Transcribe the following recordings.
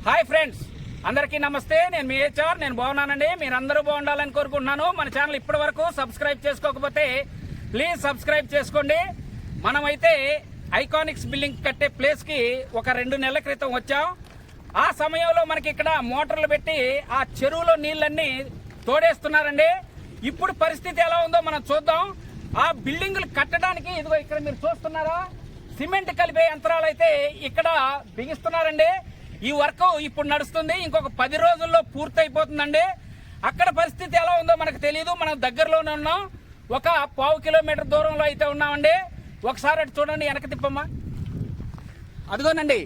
Hi friends, అందరికీ నమస్తే. నేను మీ హెచ్ఆర్. నేను బాగున్నానండి. మీరందరూ బాగుండాలని కోరుకుంటున్నాను. మన ఛానల్ ఇప్పటి వరకు సబ్స్క్రైబ్ చేసుకోకపోతే ప్లీజ్ సబ్స్క్రైబ్ చేసుకోండి. మనమైతే ఐకానిక్స్ బిల్డింగ్ కట్టే ప్లేస్ కి ఒక 2 నెలల క్రితం వచ్చాం. ఆ సమయంలో మనకి ఇక్కడ మోటార్లు పెట్టి ఆ చెరువులో నీళ్ళన్నీ తోడేస్తున్నారండి. ఇప్పుడు పరిస్థితి ఎలా ఉందో మనం చూద్దాం. ఆ బిల్డింగులు కట్టడానికి ఇదిగో ఇక్కడ మీరు చూస్తున్నారా, సిమెంట్ కలిపే యంత్రాలు అయితే ఇక్కడ బిగిస్తున్నారండి. ఈ వర్క్ ఇప్పుడు నడుస్తుంది. ఇంకొక 10 రోజుల్లో పూర్తయిపోతుందండి. అక్కడ పరిస్థితి ఎలా ఉందో మనకు తెలియదు. మనం దగ్గరలోనే ఉన్నాం. ఒక 1/2 కిలోమీటర్ దూరంలో అయితే ఉన్నామండి. ఒకసారి అటు చూడండి, వెనక తిప్పమ్మా. అదిగోనండి,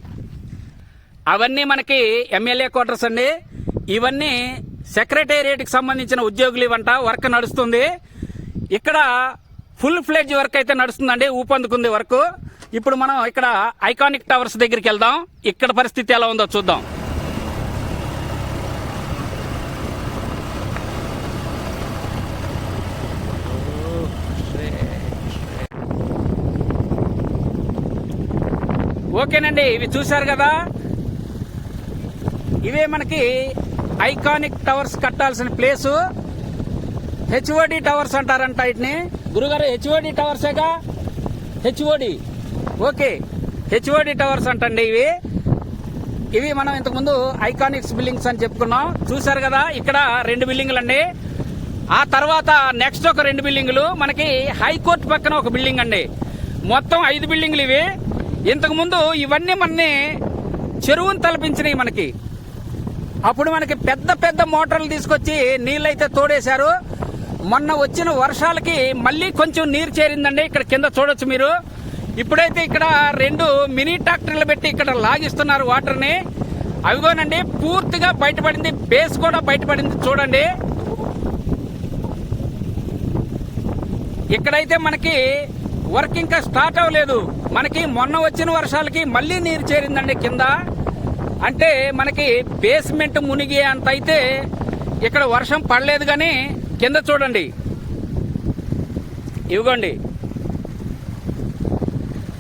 అవన్నీ మనకి ఎమ్మెల్యే క్వార్టర్స్ అండి. ఇవన్నీ సెక్రటేరియట్కి సంబంధించిన ఉద్యోగులు ఇవంట. వర్క్ నడుస్తుంది. ఇక్కడ ఫుల్ ఫ్లెడ్జ్ వర్క్ అయితే నడుస్తుందండి. ఊపందుకుంది వర్క్. ఇప్పుడు మనం ఇక్కడ ఐకానిక్ టవర్స్ దగ్గరికి వెళ్దాం. ఇక్కడ పరిస్థితి ఎలా ఉందో చూద్దాం. ఓకేనండి, ఇవి చూశారు కదా, ఇవే మనకి ఐకానిక్ టవర్స్ కట్టాల్సిన ప్లేసు. హెచ్ఓడి టవర్స్ అంటారంట వీటిని. గురుగారు, హెచ్ఓడి టవర్సేగా? హెచ్ఓడి, ఓకే, హెచ్ఓడి టవర్స్ అంటండి ఇవి మనం ఇంతకుముందు ఐకానిక్స్ బిల్డింగ్స్ అని చెప్పుకున్నాం. చూశారు కదా, ఇక్కడ 2 బిల్డింగులు అండి. ఆ తర్వాత నెక్స్ట్ ఒక 2 బిల్డింగులు మనకి హైకోర్టు పక్కన ఒక బిల్డింగ్ అండి. మొత్తం 5 బిల్డింగులు ఇవి. ఇంతకుముందు ఇవన్నీ మనని చెరువును తలపించినాయి మనకి. అప్పుడు మనకి పెద్ద పెద్ద మోటార్లు తీసుకొచ్చి నీళ్ళైతే తోడేశారు. మొన్న వచ్చిన వర్షాలకి మళ్ళీ కొంచెం నీరు చేరిందండి. ఇక్కడ కింద చూడొచ్చు మీరు. ఇప్పుడైతే ఇక్కడ 2 మినీ ట్రాక్టర్లు పెట్టి ఇక్కడ లాగిస్తున్నారు వాటర్ని. అవిగోనండి, పూర్తిగా బయటపడింది. బేస్ కూడా బయటపడింది చూడండి. ఇక్కడైతే మనకి వర్క్ ఇంకా స్టార్ట్ అవ్వలేదు. మనకి మొన్న వచ్చిన వర్షాలకి మళ్ళీ నీరు చేరిందండి కింద. అంటే మనకి బేస్మెంట్ మునిగి అంత అయితే ఇక్కడ వర్షం పడలేదు. కానీ కింద చూడండి, ఇవిగోండి,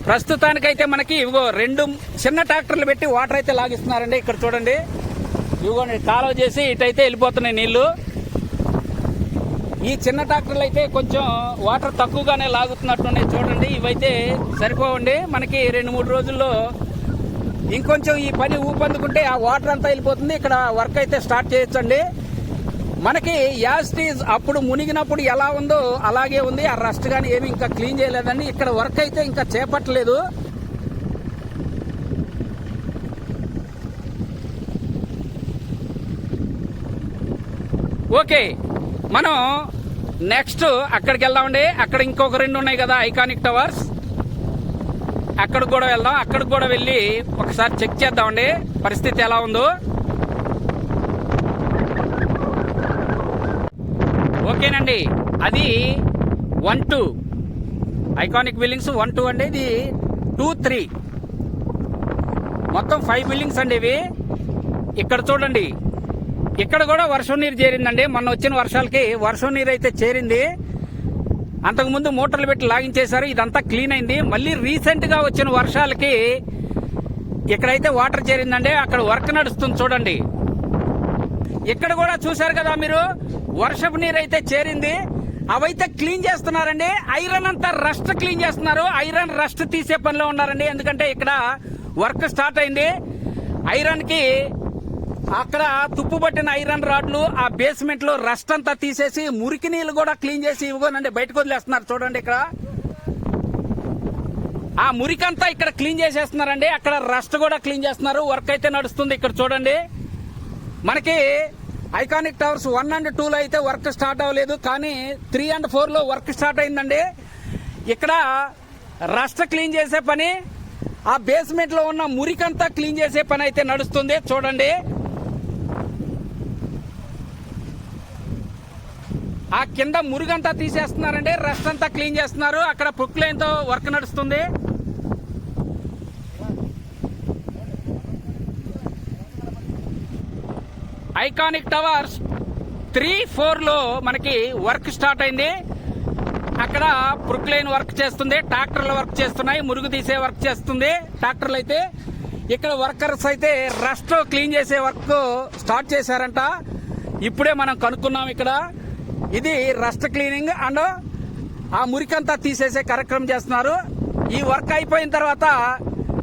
ప్రస్తుతానికైతే మనకి ఇవిగో 2 చిన్న ట్రాక్టర్లు పెట్టి వాటర్ అయితే లాగిస్తున్నారండి. ఇక్కడ చూడండి, ఇవిగోండి, కాలువ చేసి ఇటైతే వెళ్ళిపోతున్నాయి నీళ్లు. ఈ చిన్న ట్రాక్టర్లు అయితే కొంచెం వాటర్ తక్కువగానే లాగుతున్నట్టున్నాయి చూడండి. ఇవైతే సరిపోవండి. మనకి 2-3 రోజుల్లో ఇంకొంచెం ఈ పని ఊపందుకుంటే ఆ వాటర్ అంతా వెళ్ళిపోతుంది. ఇక్కడ వర్క్ అయితే స్టార్ట్ చేయొచ్చండి. మనకి యాస్టీజ్ అప్పుడు మునిగినప్పుడు ఎలా ఉందో అలాగే ఉంది. ఆ రస్ట్ కానీ ఏమి ఇంకా క్లీన్ చేయలేదండి. ఇక్కడ వర్క్ అయితే ఇంకా చేపట్టలేదు. ఓకే, మనం నెక్స్ట్ అక్కడికి వెళ్దామండి. అక్కడ ఇంకొక 2 ఉన్నాయి కదా ఐకానిక్ టవర్స్, అక్కడికి కూడా వెళ్దాం. అక్కడికి కూడా వెళ్ళి ఒకసారి చెక్ చేద్దామండి పరిస్థితి ఎలా ఉందో. ఓకేనండి, అది 1-2 ఐకానిక్ బిల్డింగ్స్ 1-2 అండి. ఇది 2-3 మొత్తం 5 బిల్డింగ్స్ అండి ఇవి. ఇక్కడ చూడండి, ఇక్కడ కూడా వర్షం నీరు చేరిందండి. మొన్న వచ్చిన వర్షాలకి వర్షం నీరు అయితే చేరింది. అంతకుముందు మోటార్లు పెట్టి లాగించేశారు. ఇదంతా క్లీన్ అయింది. మళ్ళీ రీసెంట్ గా వచ్చిన వర్షాలకి ఇక్కడైతే వాటర్ చేరిందండి. అక్కడ వర్క్ నడుస్తుంది చూడండి. ఇక్కడ కూడా చూశారు కదా మీరు, వర్షపు నీరు అయితే చేరింది. అవైతే క్లీన్ చేస్తున్నారండి. ఐరన్ అంతా రస్ట్ క్లీన్ చేస్తున్నారు. ఐరన్ రస్ట్ తీసే పనిలో ఉన్నారండి. ఎందుకంటే ఇక్కడ వర్క్ స్టార్ట్ అయింది. ఐరన్ కి అక్కడ తుప్పు పట్టిన ఐరన్ రాడ్లు, ఆ బేస్మెంట్ లో రస్ట్ అంతా తీసేసి మురికి నీళ్లు కూడా క్లీన్ చేసి ఇవ్వగోనండి బయటకు వదిలేస్తున్నారు చూడండి. ఇక్కడ ఆ మురికంతా ఇక్కడ క్లీన్ చేసేస్తున్నారండి. అక్కడ రస్ట్ కూడా క్లీన్ చేస్తున్నారు. వర్క్ అయితే నడుస్తుంది. ఇక్కడ చూడండి, మనకి ఐకానిక్ టవర్స్ 1 and 2లో అయితే వర్క్ స్టార్ట్ అవ్వలేదు. కానీ 3 and 4లో వర్క్ స్టార్ట్ అయిందండి. ఇక్కడ రస్ట్ క్లీన్ చేసే పని, ఆ బేస్మెంట్ లో ఉన్న మురికంతా క్లీన్ చేసే పని అయితే నడుస్తుంది చూడండి. ఆ కింద మురుగంతా తీసేస్తున్నారండి. రస్ట్ అంతా క్లీన్ చేస్తున్నారు. అక్కడ ప్రొక్లైన్ తో వర్క్ నడుస్తుంది. ఐకానిక్ టవర్స్ 3-4లో మనకి వర్క్ స్టార్ట్ అయింది. అక్కడ ప్రొక్లైన్ వర్క్ చేస్తుంది, ట్రాక్టర్ల వర్క్ చేస్తున్నాయి, మురుగు తీసే వర్క్ చేస్తుంది ట్రాక్టర్లు అయితే. ఇక్కడ వర్కర్స్ అయితే రస్ట్ క్లీన్ చేసే వర్క్ స్టార్ట్ చేశారంట. ఇప్పుడే మనం కనుక్కున్నాం. ఇక్కడ ఇది రస్ట్ క్లీనింగ్ అండ్ ఆ మురికంతా తీసేసే కార్యక్రమం చేస్తున్నారు. ఈ వర్క్ అయిపోయిన తర్వాత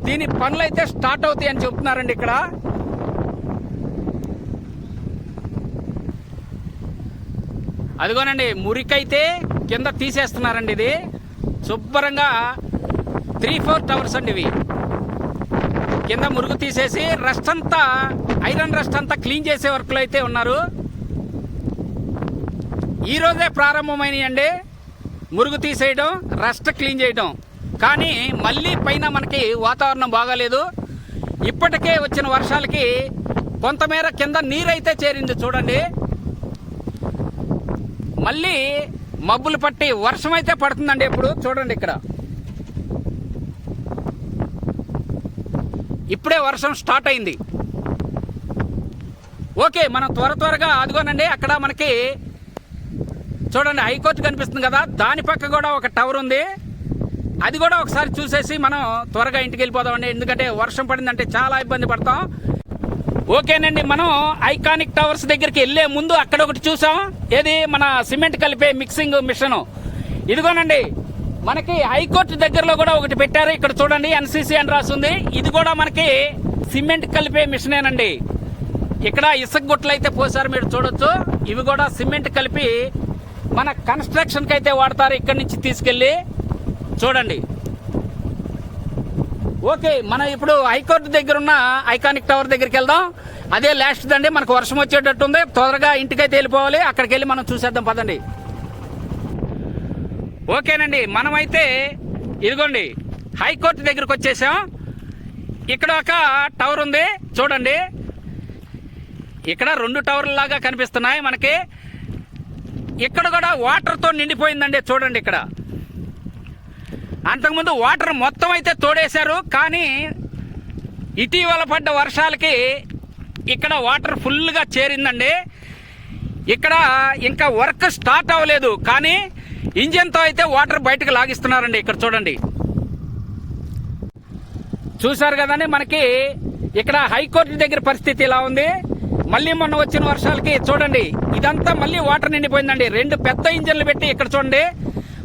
దీని పనులు అయితే స్టార్ట్ అవుతాయి అని చెప్తున్నారండి. ఇక్కడ అదిగోనండి మురికైతే కింద తీసేస్తున్నారండి. ఇది శుభ్రంగా 3-4 టవర్స్ అండి ఇవి. కింద మురుగు తీసేసి రస్ట్ అంతా, ఐరన్ రస్ట్ అంతా క్లీన్ చేసే వర్క్లు అయితే ఉన్నారు. ఈ రోజే ప్రారంభమైనాయండి మురుగు తీసేయడం, రస్ట్ క్లీన్ చేయడం. కానీ మళ్ళీ పైన మనకి వాతావరణం బాగాలేదు. ఇప్పటికే వచ్చిన వర్షాలకి కొంతమేర కింద నీరైతే చేరింది చూడండి. మళ్ళీ మబ్బులు పట్టి వర్షం అయితే పడుతుందండి. ఇప్పుడు చూడండి ఇక్కడ ఇప్పుడే వర్షం స్టార్ట్ అయింది. ఓకే, మనం త్వరగా అదిగోనండి అక్కడ మనకి చూడండి హైకోర్టు కనిపిస్తుంది కదా, దాని పక్క కూడా ఒక టవర్ ఉంది. అది కూడా ఒకసారి చూసేసి మనం త్వరగా ఇంటికి వెళ్ళిపోదామండి. ఎందుకంటే వర్షం పడిందంటే చాలా ఇబ్బంది పడతాం. ఓకేనండి, మనం ఐకానిక్ టవర్స్ దగ్గరికి వెళ్లే ముందు అక్కడ ఒకటి చూసాం. ఏది మన సిమెంట్ కలిపే మిక్సింగ్ మిషన్. ఇదిగోనండి మనకి హైకోర్టు దగ్గరలో కూడా ఒకటి పెట్టారు. ఇక్కడ చూడండి ఎన్సీసీ అని రాస్తుంది. ఇది కూడా మనకి సిమెంట్ కలిపే మిషనేనండి. ఇక్కడ ఇసుక గుట్టలు అయితే పోసారు, మీరు చూడొచ్చు. ఇవి కూడా సిమెంట్ కలిపి మన కన్స్ట్రక్షన్ కి అయితే వాడతారు. ఇక్కడి నుంచి తీసుకెళ్లి చూడండి. ఓకే, మనం ఇప్పుడు హైకోర్టు దగ్గర ఉన్న ఐకానిక్ టవర్ దగ్గరికి వెళ్దాం. అదే లాస్ట్ దండి. మనకు వర్షం వచ్చేటట్టు ఉంది. త్వరగా ఇంటికైతే వెళ్ళిపోవాలి. అక్కడికి వెళ్ళి మనం చూసేద్దాం పదండి. ఓకేనండి, మనమైతే ఇదిగోండి హైకోర్టు దగ్గరకు వచ్చేసాం. ఇక్కడ ఒక టవర్ ఉంది చూడండి. ఇక్కడ 2 టవర్ల లాగా కనిపిస్తున్నాయి మనకి. ఇక్కడ కూడా వాటర్తో నిండిపోయిందండి చూడండి. ఇక్కడ అంతకుముందు వాటర్ మొత్తం అయితే తోడేశారు, కానీ ఇటీవల పడ్డ వర్షాలకి ఇక్కడ వాటర్ ఫుల్గా చేరిందండి. ఇక్కడ ఇంకా వర్క్ స్టార్ట్ అవ్వలేదు, కానీ ఇంజన్తో అయితే వాటర్ బయటకు లాగిస్తున్నారండి. ఇక్కడ చూడండి, చూసారు కదండి. మనకి ఇక్కడ హైకోర్టు దగ్గర పరిస్థితి ఇలా ఉంది. మళ్ళీ మొన్న వచ్చిన వర్షాలకి చూడండి ఇదంతా మళ్ళీ వాటర్ నిండిపోయిందండి. 2 పెద్ద ఇంజన్లు పెట్టి ఇక్కడ చూడండి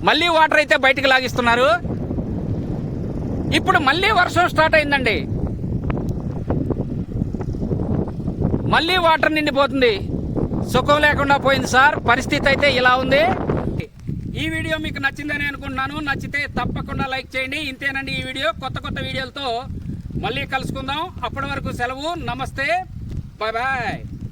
మళ్ళీ వాటర్ అయితే బయటకు లాగిస్తున్నారు. ఇప్పుడు మళ్ళీ వర్షం స్టార్ట్ అయిందండి. మళ్ళీ వాటర్ నిండిపోతుంది. సుఖం లేకుండా పోయింది సార్. పరిస్థితి అయితే ఇలా ఉంది. ఈ వీడియో మీకు నచ్చిందని అనుకుంటున్నాను. నచ్చితే తప్పకుండా లైక్ చేయండి. ఇంతేనండి ఈ వీడియో. కొత్త వీడియోలతో మళ్ళీ కలుసుకుందాం. అప్పటి వరకు సెలవు. నమస్తే, బాయ్ బాయ్.